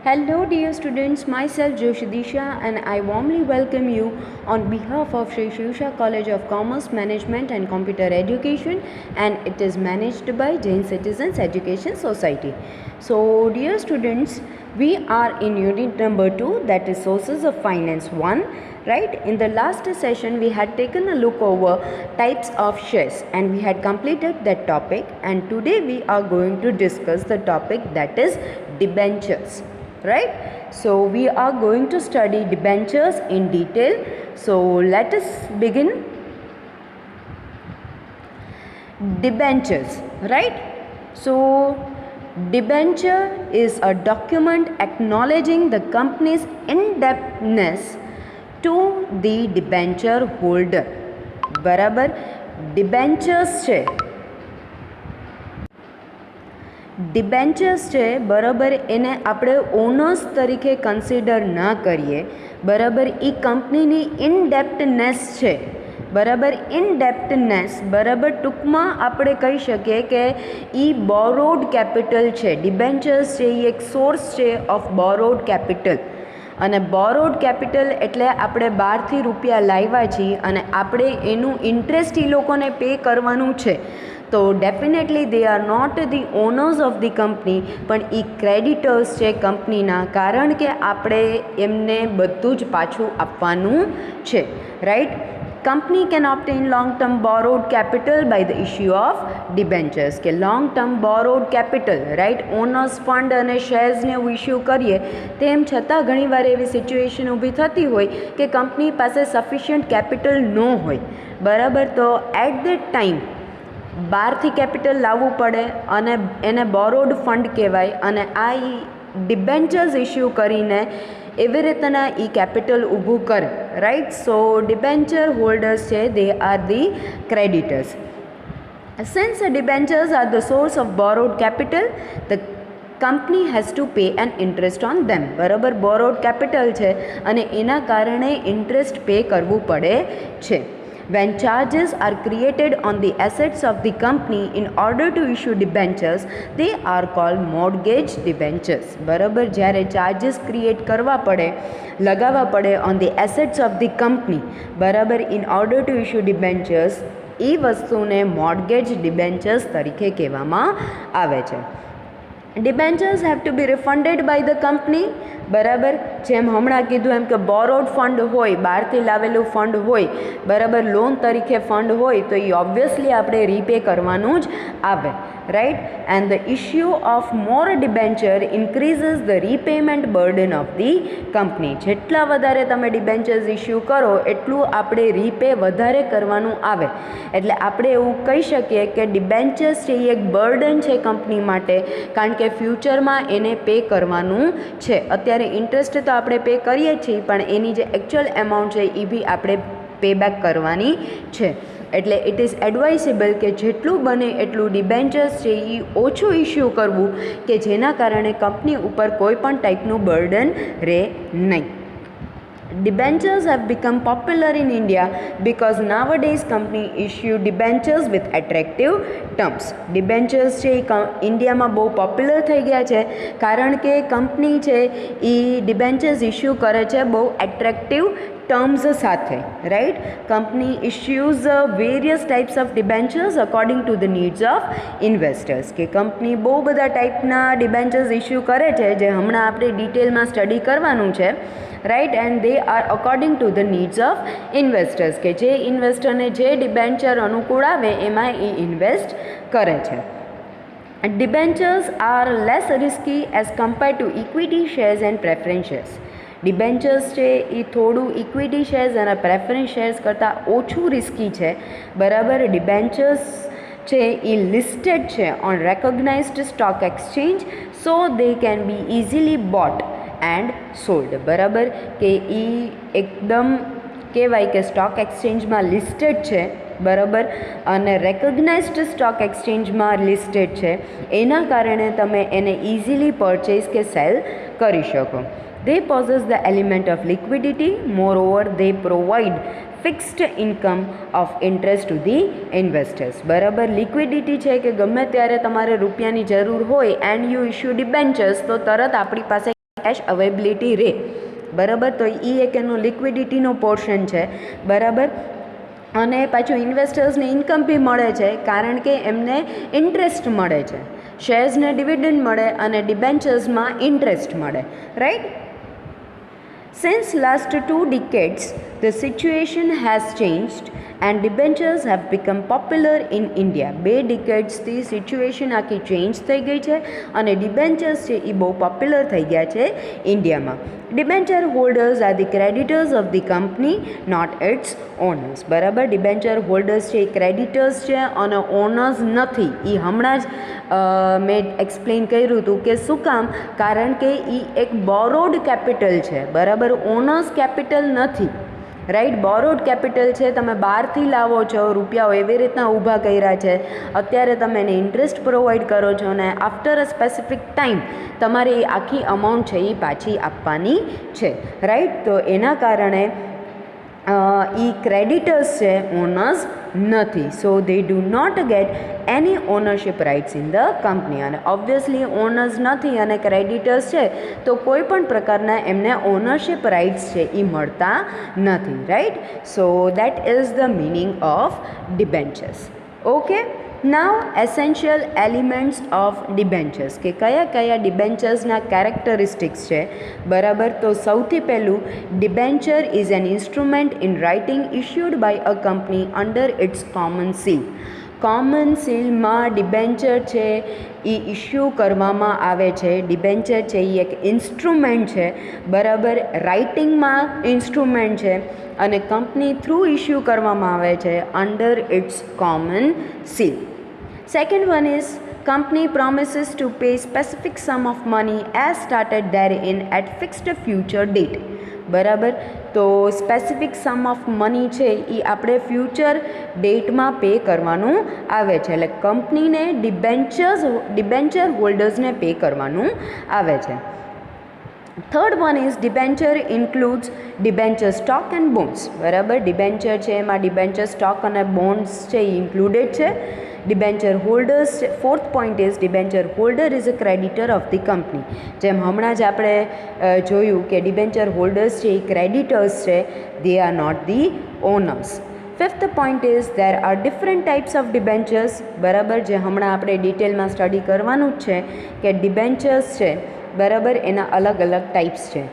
Hello, dear students. Myself Joshidisha, and I warmly welcome you on behalf of Sri Shivsha College of Commerce, Management, and Computer Education, and it is managed by Jain Citizens Education Society. So, dear students, we are in unit number 2, that is Sources of Finance 1. Right, in the last session we had taken a look over types of shares and we had completed that topic, and today we are going to discuss the topic that is debentures. Right, so we are going to study debentures in detail. So let us begin. Debentures, right? So debenture is a document acknowledging the company's indebtedness to the debenture holder. બરાબર, debentures છે, debentures છે બરાબર, એને આપણે owners તરીકે consider ના કરીએ. બરાબર, એ કંપનીની ઇનડેપ્ટનેસ છે. બરાબર, ઇનડેપ્ટનેસ, બરાબર, ટૂંકમાં આપણે કહી શકીએ કે એ બોરોડ કેપિટલ છે. ડિબેન્ચર્સ છે એ એક સોર્સ છે ઓફ બોરોડ કેપિટલ. અને બોરોડ કેપિટલ એટલે આપણે બહારથી રૂપિયા લાવ્યા છીએ અને આપણે એનું ઇન્ટરેસ્ટ એ લોકોને પે કરવાનું છે. તો definitely they are not the owners of the company, પણ એ ક્રેડિટર્સ છે કંપનીના, કારણ કે આપણે એમને બધું જ પાછું આપવાનું છે. Right, company can obtain long term borrowed capital by the issue of debentures. કે long term borrowed capital, right, owners fund અને શેર્સને ઇશ્યુ કરીએ, તેમ છતાં ઘણીવાર એવી સિચ્યુએશન ઊભી થતી હોય કે કંપની પાસે સફિશિયન્ટ કેપિટલ ન હોય. બરાબર, તો એટ દેટ ટાઈમ બહારથી કેપિટલ લાવવું પડે અને એને બોરોડ ફંડ કહેવાય, અને આ ડિબેન્ચર્સ ઇશ્યુ કરીને એવી રીતના એ કેપિટલ ઊભું કરે. રાઈટ, સો ડિબેન્ચર હોલ્ડર્સ છે they are the creditors. Since debentures are the source of borrowed capital, the company has to pay an interest on them. બરાબર, બોરોડ કેપિટલ છે અને એના કારણે ઇન્ટરેસ્ટ પે કરવું પડે છે. When charges are created on the assets of the company in order to issue debentures, they are called mortgage debentures. બરાબર, જ્યારે ચાર્જીસ ક્રિએટ કરવા પડે, લગાવવા પડે on the assets of the company, બરાબર, in order to issue debentures, એ વસ્તુને mortgage debentures તરીકે કહેવામાં આવે છે. Debentures have to be refunded by the company. બરાબર, જેમ હમણાં કીધું એમ કે બોરોડ ફંડ હોય, બહારથી લાવેલું ફંડ હોય, બરાબર, લોન તરીકે ફંડ હોય, તો એ ઓબ્વિયસલી આપણે રીપે કરવાનું જ આવે. Right, and the issue of more debenture ઇન્ક્રીઝીસ the repayment burden of the company. જેટલા વધારે તમે ડિબેન્ચર્સ ઇશ્યુ કરો એટલું આપણે રીપે વધારે કરવાનું આવે. એટલે આપણે એવું કહી શકીએ કે ડિબેન્ચર્સ છે એ એક બર્ડન છે કંપની માટે, કારણ કે ફ્યુચરમાં એને પે કરવાનું છે. અત્યારે ઇન્ટરેસ્ટ તો આપણે પે કરીએ છીએ, પણ એની જે એકચ્યુઅલ એમાઉન્ટ છે એ બી આપણે પે બેક કરવાની છે. એટલે ઇટ ઇઝ એડવાઇઝેબલ કે જેટલું બને એટલું ડિબેન્ચર્સ છે એ ઓછું ઇશ્યુ કરવું, કે જેના કારણે કંપની ઉપર કોઈ પણ ટાઈપનું બર્ડન રહે નહીં. Debentures have become popular in India because nowadays company issue debentures with attractive terms. Debentures છે એ ઇન્ડિયામાં બહુ પોપ્યુલર થઈ ગયા છે, કારણ કે કંપની છે એ ડિબેન્ચર્સ ઇશ્યુ કરે છે બહુ એટ્રેક્ટિવ ટર્મ્સ સાથે. Right, company issues various types of debentures according to the needs of investors. કે કંપની બહુ બધા ટાઈપના ડિબેન્ચર્સ ઇશ્યુ કરે છે, જે હમણાં આપણે ડિટેલમાં સ્ટડી કરવાનું છે. Right, and they are according to the needs of investors, કે જે ઇન્વેસ્ટરને જે ડિબેન્ચર અનુકૂળ આવે એમાં એ ઇન્વેસ્ટ કરે છે. Debentures are less risky as compared to equity shares and preference shares. Debentures છે એ થોડું ઇક્વિટી શેર્સ અને પ્રેફરન્સ શેર્સ કરતાં ઓછું રિસ્કી છે. બરાબર, ડિબેન્ચર્સ છે એ લિસ્ટેડ છે on recognised stock exchange, so they can be easily bought and sold. બરાબર, કે એ એકદમ કહેવાય કે સ્ટોક એક્સચેન્જમાં લિસ્ટેડ છે. બરાબર, અને રેકોગ્નાઇઝડ સ્ટોક એક્સચેન્જમાં લિસ્ટેડ છે, એના કારણે તમે એને ઇઝીલી પરચેઝ કે સેલ કરી શકો. They possess the element of liquidity. Moreover, they provide fixed income of interest to the investors. બરાબર, લિક્વિડિટી છે કે ગમે ત્યારે તમારે રૂપિયાની જરૂર હોય એન્ડ યુ ઇશ્યુ ડિબેન્ચર્સ, તો તરત આપણી પાસે કેશ અવેબિલિટી રહે, બરાબર. તો એ એક એનો લિક્વિડિટીનો પોર્શન છે, બરાબર. અને પાછું ઇન્વેસ્ટર્સને ઇન્કમ બી મળે છે, કારણ કે એમને ઇન્ટરેસ્ટ મળે છે. શેર્સને ડિવિડન્ડ મળે અને ડિબેન્ચર્સમાં ઇન્ટરેસ્ટ મળે, right. Since last 2 decades, the situation has changed and debentures have become popular in India. 2 decadesથી situation આખી ચેન્જ થઈ ગઈ છે અને ડિબેન્ચર્સ છે એ બહુ પોપ્યુલર થઈ ગયા છે ઇન્ડિયામાં. Debenture holders are the creditors of the company, not its owners, બરાબર. ડિબેન્ચર હોલ્ડર્સ છે એ ક્રેડિટર્સ છે અને ઓનર્સ નથી. એ હમણાં જ મેં એક્સપ્લેન કર્યું હતું કે શું કામ, કારણ કે એ એક બોરોડ કેપિટલ છે, બરાબર. ઓનર્સ કેપિટલ નથી, રાઈટ. બોરોડ કેપિટલ છે, તમે બહારથી લાવો છો, રૂપિયાઓ એવી રીતના ઊભા કર્યા છે, અત્યારે તમે એને ઇન્ટરેસ્ટ પ્રોવાઈડ કરો છો અને આફ્ટર અ સ્પેસિફિક ટાઈમ તમારે એ આખી અમાઉન્ટ છે એ પાછી આપવાની છે, રાઈટ. તો એના કારણે એ ક્રેડિટર્સ છે, ઓનર્સ નથી. So they do not get any ownership rights in the company. અને ઓબ્વિયસલી ઓનર્સ નથી અને ક્રેડિટર્સ છે તો કોઈ પણ પ્રકારના એમને ઓનરશિપ રાઇટ્સ છે એ મળતા નથી, right. So that is the meaning of debentures. Okay. Now essential elements of debentures, કે કયા કયા ડિબેન્ચર્સના કેરેક્ટરિસ્ટિક્સ છે, બરાબર. તો સૌથી પહેલું, debenture is an instrument in writing issued by a company under its common seal. Common સીલમાં ડિબેન્ચર છે એ ઇશ્યુ કરવામાં આવે છે. ડિબેન્ચર છે એ એક ઇન્સ્ટ્રુમેન્ટ છે, બરાબર. રાઇટિંગમાં ઇન્સ્ટ્રુમેન્ટ છે અને કંપની થ્રુ ઇશ્યુ કરવામાં આવે છે under its common seal. Second one is company promises to pay specific sum of money as started therein at fixed future date, બરાબર. તો સ્પેસિફિક સમ ઓફ મની છે એ આપણે ફ્યુચર ડેટમાં પે કરવાનું આવે છે, એટલે કંપનીને ડિબેન્ચર હોલ્ડર્સને પે કરવાનું આવે છે. Third one is debenture includes debenture stock and bonds, બરાબર. ડિબેન્ચર છે એમાં ડિબેન્ચર સ્ટોક અને બોન્ડ્સ છે એ ઇન્ક્લુડેડ છે. Debenture holders, fourth point is debenture holder is a creditor of the company. જેમ હમણાં જ આપણે જોયું કે ડિબેન્ચર હોલ્ડર્સ છે એ ક્રેડિટર્સ છે, they are not the owners. Fifth point is there are different types of debentures, બરાબર. જે હમણાં આપણે ડિટેલમાં સ્ટડી કરવાનું જ છે કે ડિબેન્ચર્સ છે, બરાબર, એના અલગ અલગ ટાઈપ્સ છે.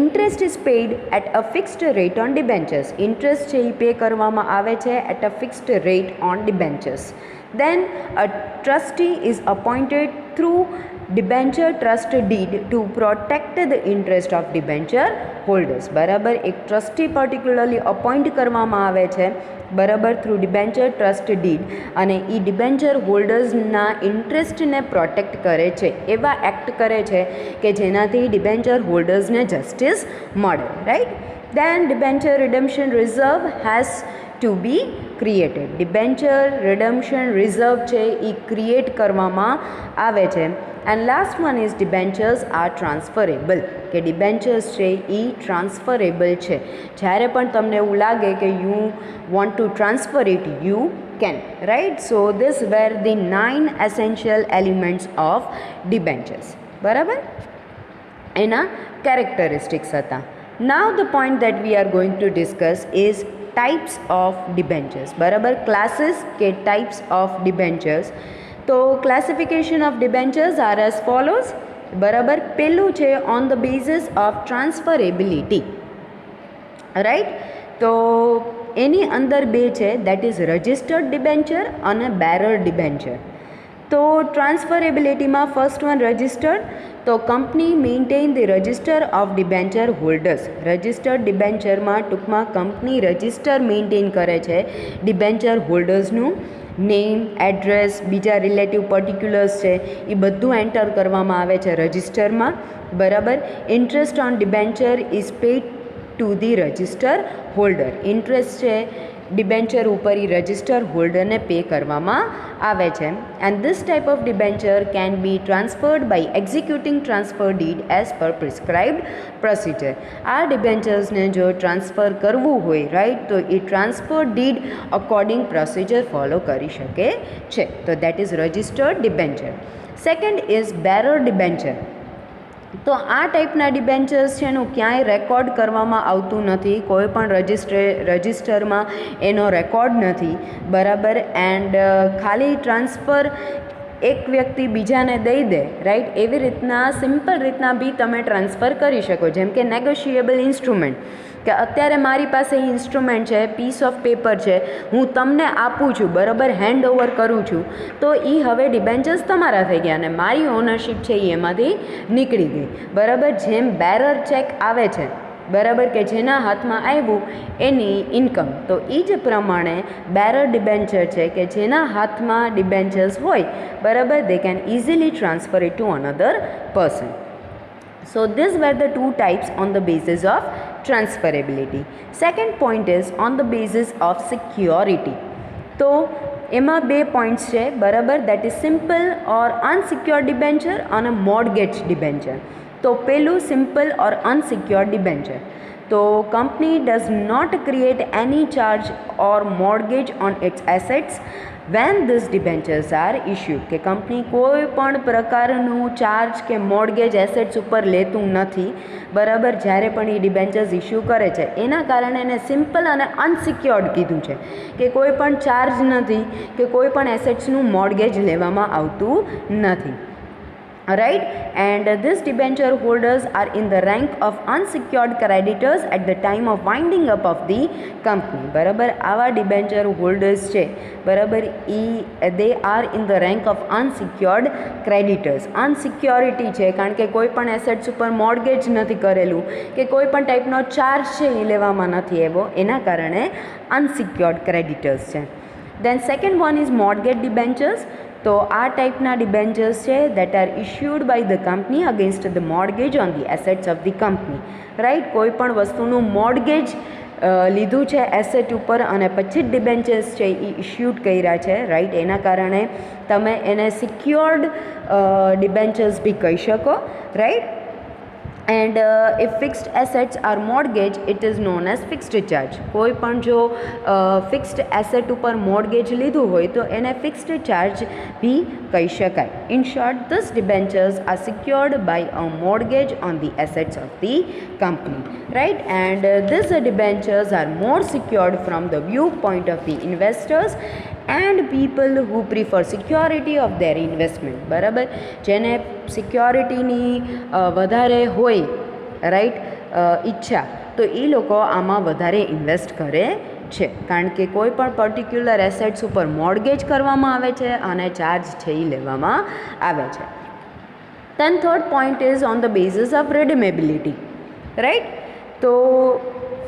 Interest is paid at a fixed rate on debentures. Interest છે એ પે કરવામાં આવે છે at a fixed rate on debentures. Then a trustee is appointed through debenture trust deed to protect the interest of debenture holders, બરાબર. એક trustee particularly appoint કરવામાં આવે છે, બરાબર, થ્રુ ડિબેન્ચર ટ્રસ્ટ ડીડ, અને એ ડિબેન્ચર હોલ્ડર્સના ઇન્ટરેસ્ટને પ્રોટેક્ટ કરે છે, એવા એક્ટ કરે છે કે જેનાથી ડિબેન્ચર હોલ્ડર્સને જસ્ટિસ મળે, right. Then debenture redemption reserve has to be created. Debenture redemption reserve છે એ ક્રિએટ કરવામાં આવે છે. And last one is debentures are transferable, કે ડિબેન્ચર્સ છે એ ટ્રાન્સફરેબલ છે. જ્યારે પણ તમને એવું લાગે કે you want to transfer it, you can, right. So these were the 9 essential elements of debentures, બરાબર. એના કેરેક્ટરિસ્ટિક્સ હતા. Now the point that we are going to discuss is types of debentures, બરાબર. ક્લાસીસ કે types of debentures. તો classification of debentures are as follows, બરાબર. પહેલું છે on the basis of transferability, right. તો એની અંદર બે છે, દેટ ઇઝ રજિસ્ટર્ડ ડિબેન્ચર અને બેરર ડિબેન્ચર. તો ટ્રાન્સફરેબિલિટીમાં ફર્સ્ટ વન રજિસ્ટર્ડ. તો company maintain the register of debenture holders. Registered ડિબેન્ચરમાં ટૂંકમાં કંપની રજિસ્ટર મેન્ટેન કરે છે ડિબેન્ચર હોલ્ડર્સનું. નેમ, એડ્રેસ, બીજા રિલેટિવ પર્ટિક્યુલર્સ છે એ બધું એન્ટર કરવામાં આવે છે રજિસ્ટરમાં, બરાબર. Interest on debenture is paid to the register holder. Interest છે ડિબેન્ચર ઉપર એ રજિસ્ટર હોલ્ડરને પે કરવામાં આવે છે. And this type of debenture can be transferred by executing transfer deed as per prescribed procedure. આ ડિબેન્ચર્સને જો ટ્રાન્સફર કરવું હોય, રાઈટ, તો એ transfer deed according procedure follow કરી શકે છે. તો that is registered debenture. Second is bearer debenture. તો આ ટાઈપના ડિબેન્ચર્સ છે એનું ક્યાંય રેકોર્ડ કરવામાં આવતું નથી, કોઈ પણ રજિસ્ટરમાં એનો રેકોર્ડ નથી, બરાબર. એન્ડ ખાલી ટ્રાન્સફર એક વ્યક્તિ બીજાને દઈ દે, રાઈટ, એવી રીતના સિમ્પલ રીતના બી તમે ટ્રાન્સફર કરી શકો. જેમ કે નેગોશિયેબલ ઇન્સ્ટ્રુમેન્ટ, કે અત્યારે મારી પાસે ઇન્સ્ટ્રુમેન્ટ છે, પીસ ઓફ પેપર છે, હું તમને આપું છું, બરાબર, હેન્ડ ઓવર કરું છું, તો એ હવે ડિબેન્ચર્સ તમારા થઈ ગયા અને મારી ઓનરશિપ છે એ એમાંથી નીકળી ગઈ, બરાબર. જેમ બેરર ચેક આવે છે, બરાબર, કે જેના હાથમાં આવ્યું એની ઇન્કમ, તો એ જ પ્રમાણે બેરર ડિબેન્ચર છે કે જેના હાથમાં ડિબેન્ચર્સ હોય, બરાબર, they can easily transfer it to another person. So these were the two types on the basis of transferability. Second point is on the basis of security. તો એમાં બે પોઈન્ટ્સ છે, બરાબર, that is simple or unsecured debenture અને mortgage debenture. તો પેલું simple or unsecured debenture. તો company does not create any charge or mortgage on its assets when these debentures are issued, કે કંપની કોઈ પણ પ્રકારનું ચાર્જ કે મોર્ગેજ એસેટ્સ ઉપર લેતું નથી, બરાબર, જ્યારે પણ એ ડિબેન્ચર્સ ઇશ્યુ કરે છે. એના કારણે એને સિમ્પલ અને અનસિક્યોર્ડ કીધું છે, કે કોઈ પણ ચાર્જ નથી કે કોઈ પણ એસેટ્સનું મોર્ગેજ લેવામાં આવતું નથી, right. And these debenture holders are in the rank of unsecured creditors at the time of winding up of the company, બરાબર. આવા ડિબેન્ચર હોલ્ડર્સ છે, બરાબર, they are in the rank of unsecured creditors. અનસિક્યોરિટી છે કારણ કે કોઈ પણ assets ઉપર મોર્ગેજ નથી કરેલું કે કોઈ પણ ટાઈપનો ચાર્જ છે એ લેવામાં નથી આવ્યો, એના કારણે અનસિક્યોર્ડ ક્રેડિટર્સ છે. Then second one is mortgage debentures. તો આ ટાઈપના ડિબેન્ચર્સ છે that are issued by the company against the mortgage on the assets of the company, right. કોઈ પણ વસ્તુનું મોર્ગેજ લીધું છે એસેટ ઉપર અને પછી જ ડિબેન્ચર્સ છે એ ઇશ્યુડ કર્યા છે, રાઈટ. એના કારણે તમે એને સિક્યોર્ડ ડિબેન્ચર્સ બી કહી શકો, right. And if fixed assets are mortgage it is known as fixed charge. કોઈ પણ જો ફિક્સ્ડ એસેટ ઉપર મોર્ગેજ લીધું હોય તો એને ફિક્સ્ડ ચાર્જ બી કહી શકાય. In short, these debentures are secured by a mortgage on the assets of the company, right. And these debentures are more secured from the view point of the investors and people who prefer security of their investment, બરાબર. જેને સિક્યોરિટીની વધારે હોય, right, ઈચ્છા, તો એ લોકો આમાં વધારે invest કરે છે કારણ કે કોઈ પણ પર્ટિક્યુલર એસેટ્સ ઉપર મોર્ગેજ કરવામાં આવે છે અને ચાર્જ છે એ લેવામાં આવે છે. Then third point is on the basis of redeemability, right. તો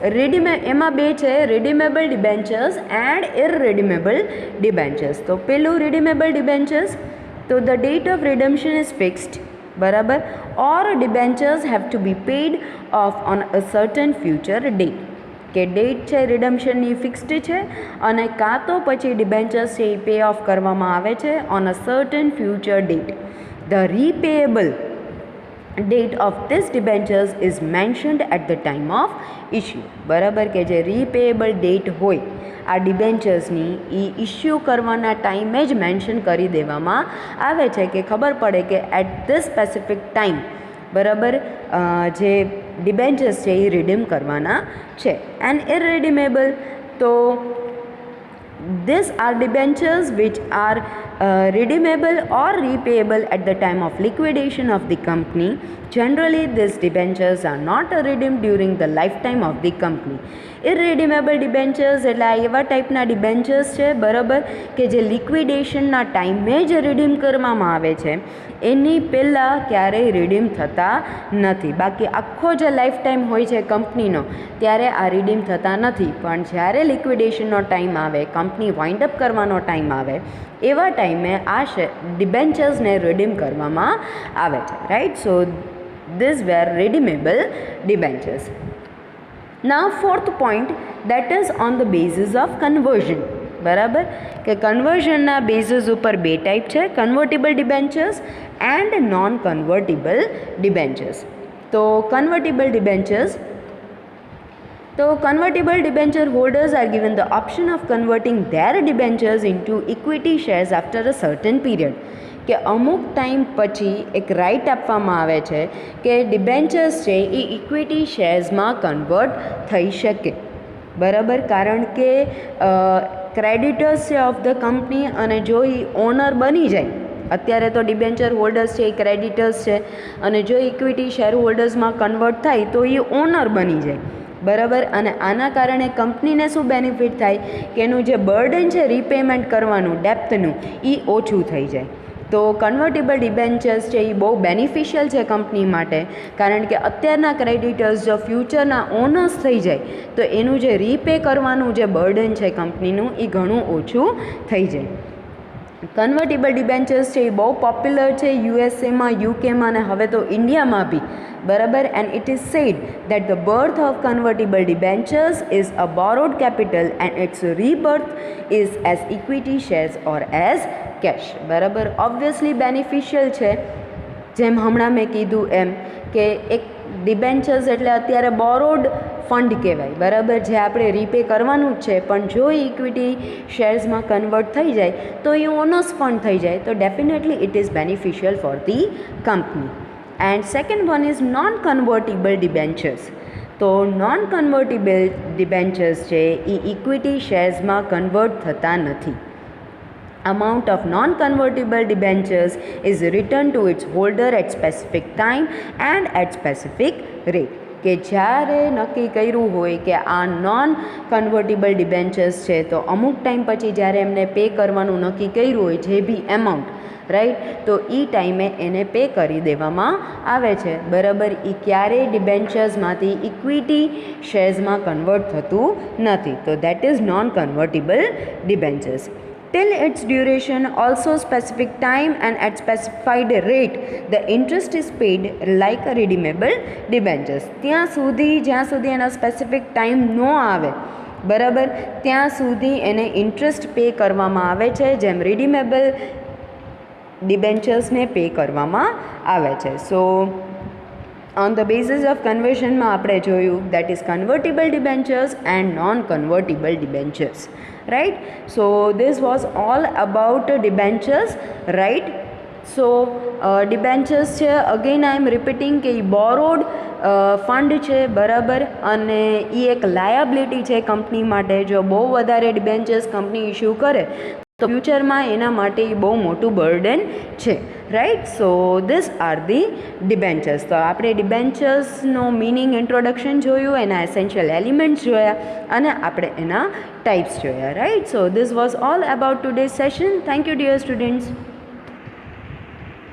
એમાં બે છે, redeemable debentures and irredeemable debentures. તો પેલું redeemable debentures, તો the date of redemption is fixed, બરાબર, or debentures have to be paid off on a certain future date, કે date છે રિડમ્શનની ફિક્સ્ડ છે અને કાં તો પછી ડિબેન્ચર્સ છે એ પે ઓફ કરવામાં આવે છે on a certain future date. The repayable date of this debentures is mentioned at the time of issue, બરાબર, કે જે રીપેએબલ ડેટ હોય આ ડિબેન્ચર્સની એ ઇશ્યુ કરવાના ટાઈમે જ મેન્શન કરી દેવામાં આવે છે કે ખબર પડે કે એટ ધીસ સ્પેસિફિક ટાઈમ, બરાબર, જે ડિબેન્ચર્સ છે એ રિડીમ કરવાના છે. એન્ડ ઇરરિડીમેબલ, તો these are debentures which are redeemable or repayable at the time of liquidation of the company. Generally, these debentures are not redeemed during the lifetime of the company. Irredeemable debentures એટલે આ એવા ટાઈપના debentures છે, બરાબર, કે જે લિક્વિડેશનના ટાઈમે જ રિડીમ કરવામાં આવે છે, એની પહેલાં ક્યારેય રિડીમ થતા નથી. બાકી આખો જે લાઈફ ટાઈમ હોય છે કંપનીનો ત્યારે આ રિડીમ થતા નથી, પણ જ્યારે લિક્વિડેશનનો ટાઈમ આવે, કંપની વાઇન્ડ અપ કરવાનો ટાઈમ આવે, એવા ટાઈમે આ ડિબેન્ચર્સને રિડીમ કરવામાં આવે છે, right. So these were redeemable debentures. Now fourth point, that is on the basis of conversion, બરાબર, કે કન્વર્ઝનના બેઝિસ ઉપર બે ટાઈપ છે, convertible debentures and non convertible debentures. તો કન્વર્ટેબલ ડિબેન્ચર્સ, તો convertible debenture holders are given the option of converting their debentures into equity shares after a certain period, કે અમુક ટાઈમ પછી એક રાઇટ આપવામાં આવે છે કે ડિબેન્ચર્સ છે એ ઇક્વિટી શેર્સમાં કન્વર્ટ થઈ શકે, બરાબર. કારણ કે ક્રેડિટર્સ છે ઓફ ધ કંપની, અને જો એ ઓનર બની જાય, અત્યારે તો ડિબેન્ચર હોલ્ડર્સ છે એ ક્રેડિટર્સ છે, અને જો ઇક્વિટી શેર હોલ્ડર્સમાં કન્વર્ટ થાય તો એ ઓનર બની જાય, બરાબર. અને આના કારણે કંપનીને શું બેનિફિટ થાય કે એનું જે બર્ડન છે રીપેમેન્ટ કરવાનું ડેપ્થનું એ ઓછું થઈ જાય. તો કન્વર્ટેબલ ડિબેન્ચર્સ છે એ બહુ બેનિફિશિયલ છે કંપની માટે, કારણ કે અત્યારના ક્રેડિટર્સ જો ફ્યુચરના ઓનર્સ થઈ જાય તો એનું જે રીપે કરવાનું જે બર્ડન છે કંપનીનું એ ઘણું ઓછું થઈ જાય. કન્વર્ટેબલ ડિબેન્ચર્સ છે એ બહુ પોપ્યુલર છે યુએસએમાં, યુકેમાં અને હવે તો ઇન્ડિયામાં બી, બરાબર. And it is said that the birth of convertible debentures is a borrowed capital and its rebirth is as equity shares or as cash, બરાબર. ઓબ્વિયસલી બેનિફિશિયલ છે, જેમ હમણાં મેં કીધું એમ કે એક ડિબેન્ચર્સ એટલે અત્યારે બોરોડ ફંડ કહેવાય, બરાબર, જે આપણે રીપે કરવાનું જ છે, પણ જો ઇક્વિટી શેર્સમાં કન્વર્ટ થઈ જાય તો એ ઓનર્સ ફંડ થઈ જાય, તો definitely it is beneficial for the company. And second one is known convertible debentures. તો નોન કન્વર્ટેબલ ડિબેન્ચર્સ છે એ ઇક્વિટી શેર્સમાં કન્વર્ટ થતા નથી. Amount of non-convertible debentures is returned to its holder at specific time and at specific rate. કે જ્યારે નક્કી કર્યું હોય કે આ નોન કન્વર્ટેબલ ડિબેન્ચર્સ છે તો અમુક ટાઈમ પછી જ્યારે એમને પે કરવાનું નક્કી કર્યું હોય જે બી એમાઉન્ટ, રાઈટ, તો એ ટાઈમે એને પે કરી દેવામાં આવે છે, બરાબર. એ ક્યારેય ડિબેન્ચર્સમાંથી ઇક્વિટી શેર્સમાં કન્વર્ટ થતું નથી. તો that is known convertible debentures. Till its duration, also specific time and at specified rate, the interest is paid like a redeemable debentures. ત્યાં સુધી જ્યાં સુધી એનો સ્પેસિફિક ટાઈમ ન આવે, બરાબર, ત્યાં સુધી એને ઇન્ટરેસ્ટ પે કરવામાં આવે છે, જેમ રિડીમેબલ ડિબેન્ચર્સને પે કરવામાં આવે છે. સો on the basis of conversionમાં આપણે જોયું that is convertible debentures and non-convertible debentures, right. So this was all about debentures, right. So debentures છે, again I am repeating કે એ borrowed ફંડ છે, બરાબર, અને એ એક લાયબિલિટી છે કંપની માટે. જો બહુ વધારે ડિબેન્ચર્સ કંપની ઇસ્યુ કરે તો ફ્યુચરમાં એના માટે એ બહુ મોટું બર્ડન છે, right. So this are the debentures. તો આપણે ડિબેન્ચર્સનો મિનિંગ ઇન્ટ્રોડક્શન જોયું, એના એસેન્શિયલ એલિમેન્ટ્સ જોયા અને આપણે એના ટાઈપ્સ જોયા, right. So this was all about today's session. Thank you dear students.